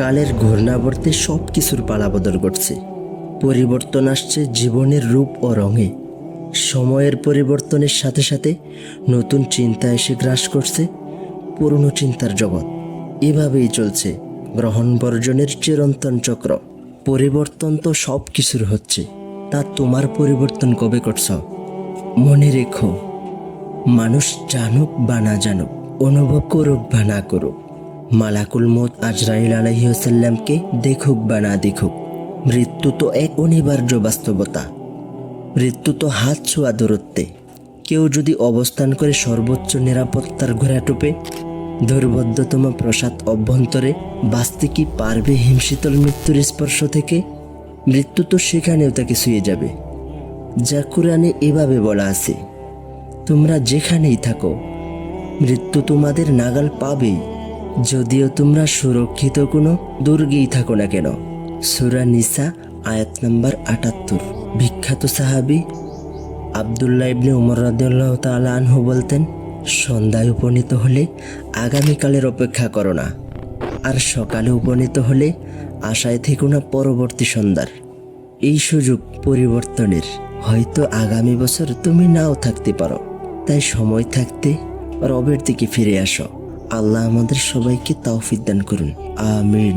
কালের ঘূর্ণাবর্তে সব কিছুর পালাবদল ঘটছে। পরিবর্তন আসছে জীবনের রূপ ও রঙে। সময়ের পরিবর্তনের সাথে সাথে নতুন চিন্তা এসে গ্রাস করছে পুরনো চিন্তার জগৎ। এভাবেই চলছে গ্রহণ বর্জনের চিরন্তন চক্র। পরিবর্তন তো সব কিছুর হচ্ছে, তা তোমার পরিবর্তন কবে করছ? মনে রেখো, মানুষ জানুক বা না জানুক, অনুভব করুক বা না করুক, মালাকুল মউত আজরাইল আলাইহিসসালামকে দেখুক বা না দেখুক, মৃত্যু তো এক অনিবার্য বাস্তবতা। মৃত্যু তো হাত ছোঁয়া দূরত্বে। কেউ যদি অবস্থান করে সর্বোচ্চ নিরাপত্তার ঘোড়াটোপে দুর্বোধ্যতম প্রসাদ অভ্যন্তরে, বাঁচতে কি পারবে হিমশীতল মৃত্যুর স্পর্শ থেকে? মৃত্যু তো সেখানেও তাকে ছুঁয়ে যাবে। যা কোরআনে এভাবে বলা আছে, তোমরা যেখানেই থাকো মৃত্যু তোমাদের নাগাল পাবেই, যদিও তোমরা সুরক্ষিত কোনো দুর্গেই থাকো না কেন। সূরা নিসা আয়াত নম্বর ৭৮। বিখ্যাত সাহাবী আব্দুল্লাহ ইবনে উমর রাদিয়াল্লাহু তাআলা আনহু বলতেন, সন্ধ্যায় উপনীত হলে আগামীকালের অপেক্ষা করো না, আর সকালে উপনীত হলে আশায় থেকো না পরবর্তী সন্ধ্যার। এই সুযোগ পরিবর্তনের। হয়তো আগামী বছর তুমি নাও থাকতে পারো, তাই সময় থাকতে রবের দিকে ফিরে আসো। আল্লাহ আমাদের সবাইকে তৌফিক দান করুন, আমিন।